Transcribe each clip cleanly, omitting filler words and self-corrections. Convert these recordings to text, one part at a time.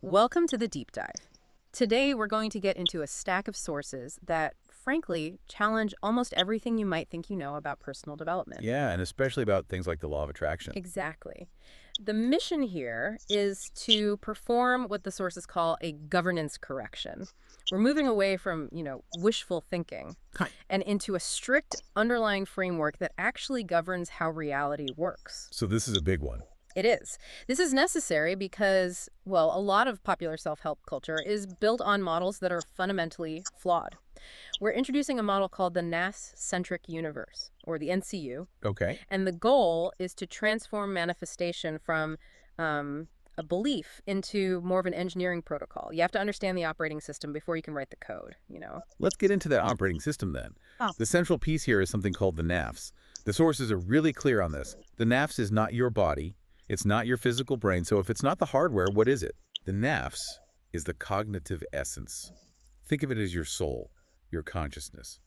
Welcome to the deep dive. Today, we're going to get into a stack of sources that, frankly, challenge almost everything you might think you know about personal development. Yeah, and especially about things like the law of attraction. Exactly. The mission here is to perform what the sources call a governance correction. We're moving away from, wishful thinking Hi. and into a strict underlying framework that actually governs how reality works. So this is a big one. It is. This is necessary because, well, a lot of popular self help culture is built on models that are fundamentally flawed. We're introducing a model called the NAS centric universe, or the NCU, Okay. and the goal is to transform manifestation from a belief into more of an engineering protocol. You have to understand the operating system before you can write the code. Let's get into that operating system then. Oh. The central piece here is something called the NAFs. The sources are really clear on this. The NAFs is not your body. It's not your physical brain. So if it's not the hardware, what is it? The NAFs is the cognitive essence. Think of it as your soul, your consciousness.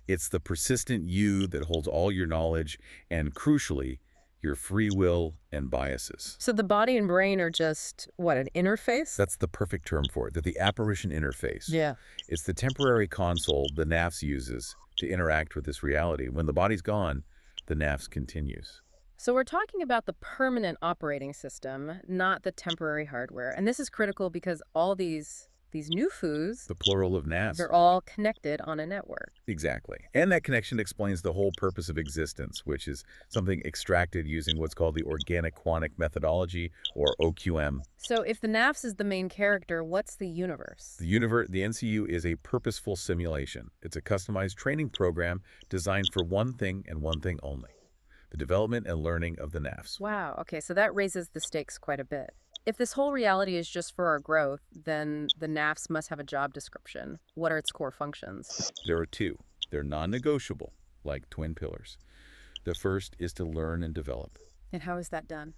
It's the persistent you that holds all your knowledge and, crucially, your free will and biases. So the body and brain are just, what, an interface? That's the perfect term for it, the apparition interface. Yeah. It's the temporary console the NAFs uses to interact with this reality. When the body's gone, the NAFs continues. So we're talking about the permanent operating system, not the temporary hardware. And this is critical because all these new foods, The plural of NAFs. they're all connected on a network. Exactly. And that connection explains the whole purpose of existence, which is something extracted using what's called the organic quantic methodology, or OQM. So if the NAFS is the main character, what's the universe? The NCU is a purposeful simulation. It's a customized training program designed for one thing and one thing only: the development and learning of the NAFs. Wow, okay, so that raises the stakes quite a bit. If this whole reality is just for our growth, then the NAFS must have a job description. What are its core functions? There are two. They're non-negotiable, like twin pillars. The first is to learn and develop. And how is that done?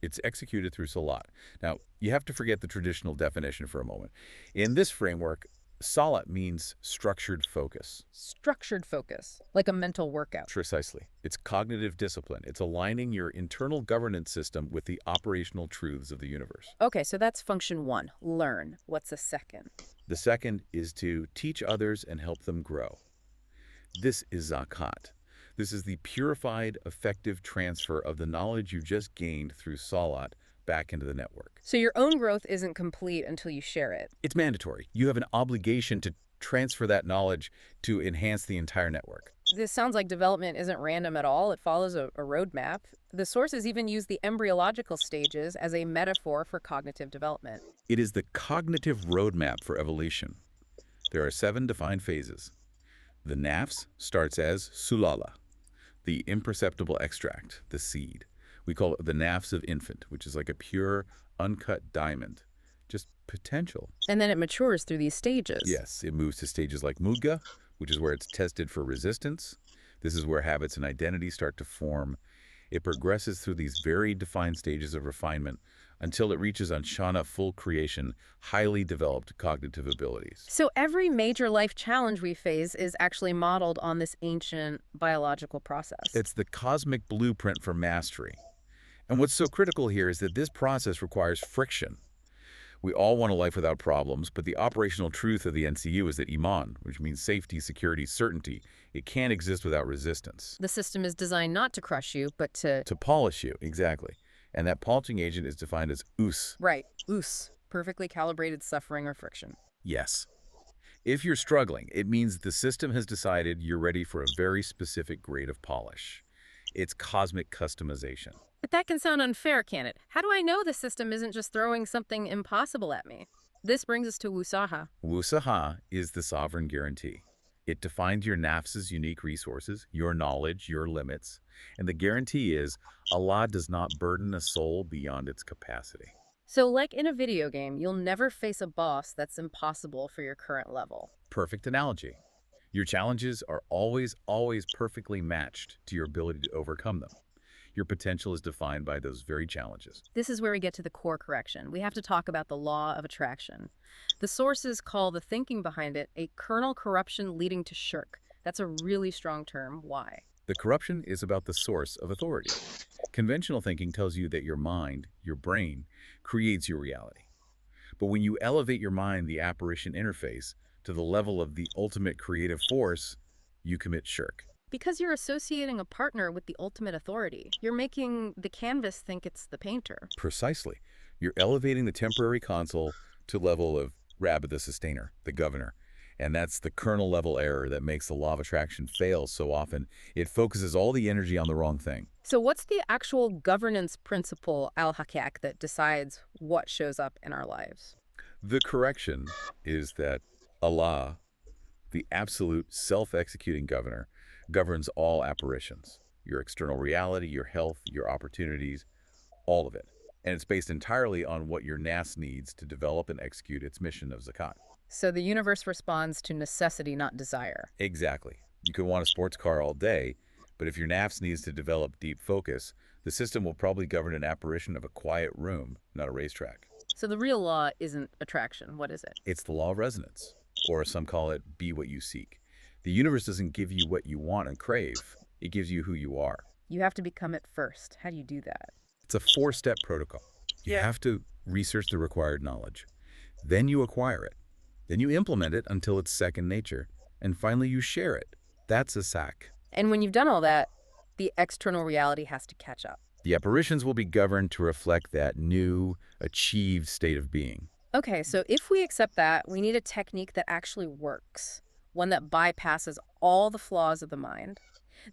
It's executed through Salat. Now, you have to forget the traditional definition for a moment. In this framework, Salat means structured focus. Structured focus, like a mental workout. Precisely. It's cognitive discipline. It's aligning your internal governance system with the operational truths of the universe. Okay, so that's function one, learn. What's the second? The second is to teach others and help them grow. This is Zakat. This is the purified, effective transfer of the knowledge you just gained through Salat back into the network. So your own growth isn't complete until you share it. It's mandatory. You have an obligation to transfer that knowledge to enhance the entire network. This sounds like development isn't random at all. It follows a roadmap. The sources even use the embryological stages as a metaphor for cognitive development. It is the cognitive roadmap for evolution. There are 7 defined phases. The NAFs starts as sulala, the imperceptible extract, the seed. We call it the NAFs of infant, which is like a pure, uncut diamond. Just potential. And then it matures through these stages. Yes, it moves to stages like Mudga, which is where it's tested for resistance. This is where habits and identity start to form. It progresses through these very defined stages of refinement until it reaches Anshana, full creation, highly developed cognitive abilities. So every major life challenge we face is actually modeled on this ancient biological process. It's the cosmic blueprint for mastery. And what's so critical here is that this process requires friction. We all want a life without problems, but the operational truth of the NCU is that Iman, which means safety, security, certainty, it can't exist without resistance. The system is designed not to crush you, but to... To polish you, exactly. And that polishing agent is defined as us. Right, us, perfectly calibrated suffering or friction. Yes. If you're struggling, it means the system has decided you're ready for a very specific grade of polish. It's cosmic customization. But that can sound unfair, can it? How do I know the system isn't just throwing something impossible at me? This brings us to Wusaha. Wusaha is the sovereign guarantee. It defines your nafs's unique resources, your knowledge, your limits. And the guarantee is Allah does not burden a soul beyond its capacity. So like in a video game, you'll never face a boss that's impossible for your current level. Perfect analogy. Your challenges are always perfectly matched to your ability to overcome them. Your potential is defined by those very challenges. This is where we get to the core correction. We have to talk about the law of attraction. The sources call the thinking behind it a kernel corruption leading to shirk. That's a really strong term. Why? The corruption is about the source of authority. Conventional thinking tells you that your mind, your brain, creates your reality. But when you elevate your mind, the apparition interface, to the level of the ultimate creative force, you commit shirk. Because you're associating a partner with the ultimate authority. You're making the canvas think it's the painter. Precisely. You're elevating the temporary console to level of Rabba the sustainer, the governor. And that's the kernel level error that makes the law of attraction fail so often. It focuses all the energy on the wrong thing. So what's the actual governance principle, al-Hakak, that decides what shows up in our lives? The correction is that Allah, the absolute self-executing governor, governs all apparitions. Your external reality, your health, your opportunities, all of it. And it's based entirely on what your NAS needs to develop and execute its mission of Zakat. So the universe responds to necessity, not desire. Exactly. You can want a sports car all day, but if your NAFS needs to develop deep focus, the system will probably govern an apparition of a quiet room, not a racetrack. So the real law isn't attraction. What is it? It's the law of resonance, or as some call it, be what you seek. The universe doesn't give you what you want and crave. It gives you who you are. You have to become it first. How do you do that? It's a 4-step protocol. You have to research the required knowledge. Then you acquire it. Then you implement it until it's second nature. And finally, you share it. That's a sack. And when you've done all that, the external reality has to catch up. The apparitions will be governed to reflect that new, achieved state of being. Okay, so if we accept that, we need a technique that actually works, one that bypasses all the flaws of the mind.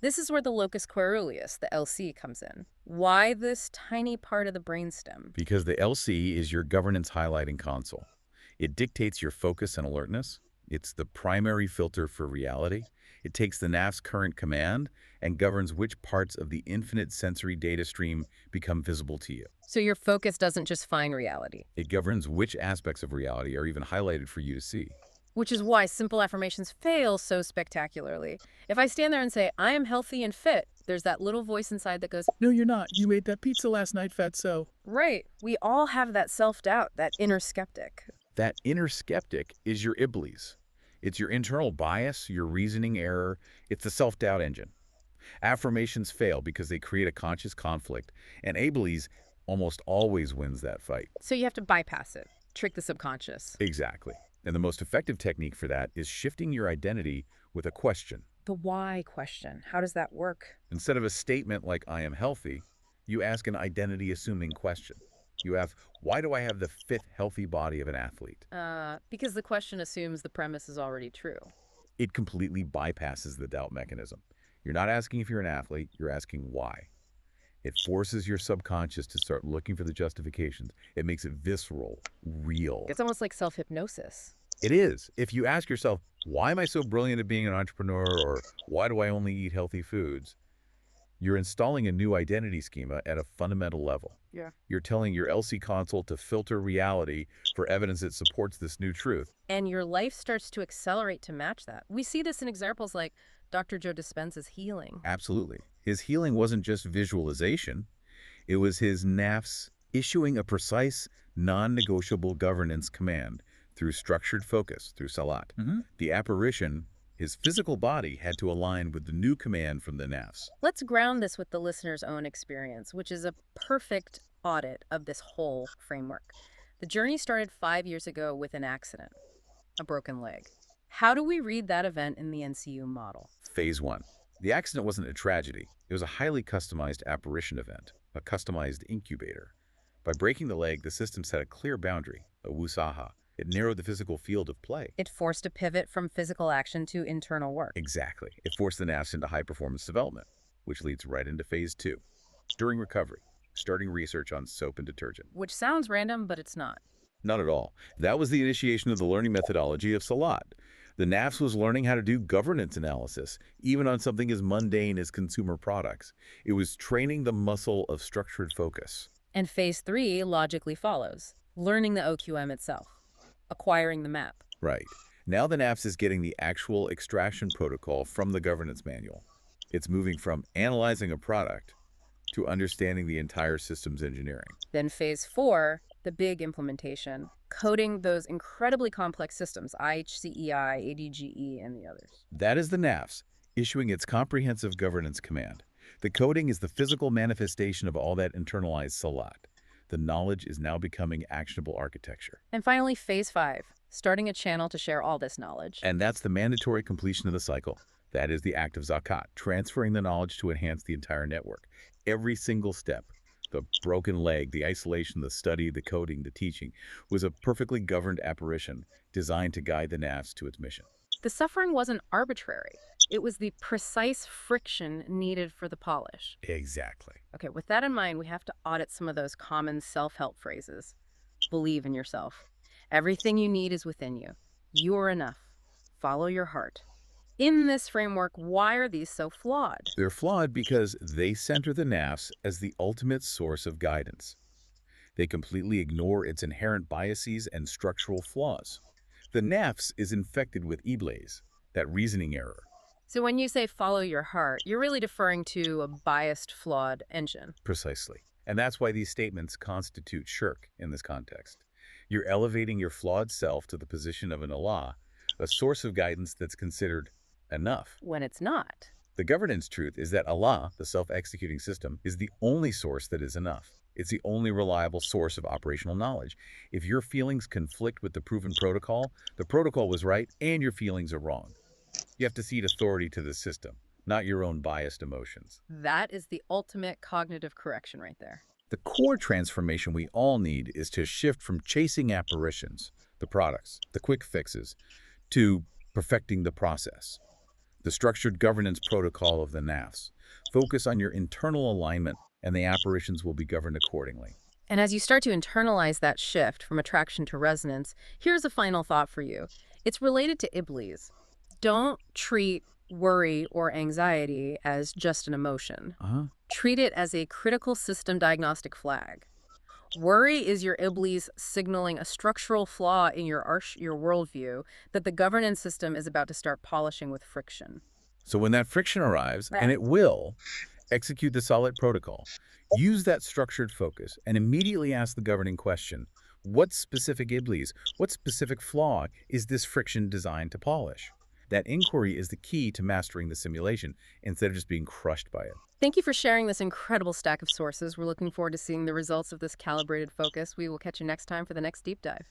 This is where the locus coeruleus, the LC, comes in. Why this tiny part of the brainstem? Because the LC is your governance highlighting console. It dictates your focus and alertness. It's the primary filter for reality. It takes the NAF's current command and governs which parts of the infinite sensory data stream become visible to you. So your focus doesn't just find reality. It governs which aspects of reality are even highlighted for you to see. Which is why simple affirmations fail so spectacularly. If I stand there and say, I am healthy and fit, there's that little voice inside that goes, No, you're not. You ate that pizza last night, fatso. right. We all have that self-doubt, that inner skeptic. That inner skeptic is your Iblis. It's your internal bias, your reasoning error. It's the self-doubt engine. Affirmations fail because they create a conscious conflict, and Iblis almost always wins that fight. So you have to bypass it, trick the subconscious. Exactly. And the most effective technique for that is shifting your identity with a question. The why question, how does that work? Instead of a statement like, I am healthy, you ask an identity-assuming question. You ask, why do I have the fit, healthy body of an athlete? Because the question assumes the premise is already true. It completely bypasses the doubt mechanism. You're not asking if you're an athlete, you're asking why. It forces your subconscious to start looking for the justifications. It makes it visceral, real. It's almost like self-hypnosis. It is. If you ask yourself, why am I so brilliant at being an entrepreneur, or why do I only eat healthy foods? You're installing a new identity schema at a fundamental level. Yeah. You're telling your LC console to filter reality for evidence that supports this new truth. And your life starts to accelerate to match that. We see this in examples like Dr. Joe Dispenza's healing. Absolutely. His healing wasn't just visualization. It was his NAFs issuing a precise, non-negotiable governance command through structured focus, through Salat. The apparition, his physical body, had to align with the new command from the NAFs. Let's ground this with the listener's own experience, which is a perfect audit of this whole framework. The journey started 5 years ago with an accident, a broken leg. How do we read that event in the NCU model? Phase 1. The accident wasn't a tragedy. It was a highly customized apparition event, a customized incubator. By breaking the leg, the system set a clear boundary, a wusaha. It narrowed the physical field of play. It forced a pivot from physical action to internal work. Exactly. It forced the NAFs into high-performance development, which leads right into Phase 2. During recovery, starting research on soap and detergent. Which sounds random, but it's not. Not at all. That was the initiation of the learning methodology of Salat. The NAFs was learning how to do governance analysis, even on something as mundane as consumer products. It was training the muscle of structured focus. And Phase 3 logically follows, learning the OQM itself, acquiring the map. Right. Now the NAFs is getting the actual extraction protocol from the governance manual. It's moving from analyzing a product to understanding the entire system's engineering. Then Phase 4, the big implementation, coding those incredibly complex systems, IHCEI, ADGE, and the others. That is the NAFs issuing its comprehensive governance command. The coding is the physical manifestation of all that internalized Salat. The knowledge is now becoming actionable architecture. And finally, phase 5, starting a channel to share all this knowledge. And that's the mandatory completion of the cycle. That is the act of Zakat, transferring the knowledge to enhance the entire network. Every single step, the broken leg, the isolation, the study, the coding, the teaching, was a perfectly governed apparition designed to guide the NAFs to its mission. The suffering wasn't arbitrary. It was the precise friction needed for the polish. Exactly. Okay, with that in mind, we have to audit some of those common self-help phrases. Believe in yourself. Everything you need is within you. You are enough. Follow your heart. In this framework, why are these so flawed? They're flawed because they center the NAFs as the ultimate source of guidance. They completely ignore its inherent biases and structural flaws. The NAFs is infected with Iblis, that reasoning error. So when you say follow your heart, you're really deferring to a biased, flawed engine. Precisely. And that's why these statements constitute shirk in this context. You're elevating your flawed self to the position of an Allah, a source of guidance that's considered enough. When it's not. The governance truth is that Allah, the self-executing system, is the only source that is enough. It's the only reliable source of operational knowledge. If your feelings conflict with the proven protocol, the protocol was right and your feelings are wrong. You have to cede authority to the system, not your own biased emotions. That is the ultimate cognitive correction right there. The core transformation we all need is to shift from chasing apparitions, the products, the quick fixes, to perfecting the process. The structured governance protocol of the NAFs. Focus on your internal alignment, and the apparitions will be governed accordingly. And as you start to internalize that shift from attraction to resonance, here's a final thought for you. It's related to Iblis. Don't treat worry or anxiety as just an emotion. Treat it as a critical system diagnostic flag. Worry is your Iblis signaling a structural flaw in your worldview that the governance system is about to start polishing with friction. So when that friction arrives, and it will, execute the solid protocol. Use that structured focus and immediately ask the governing question, what specific Iblis, what specific flaw is this friction designed to polish? That inquiry is the key to mastering the simulation instead of just being crushed by it. Thank you for sharing this incredible stack of sources. We're looking forward to seeing the results of this calibrated focus. We will catch you next time for the next deep dive.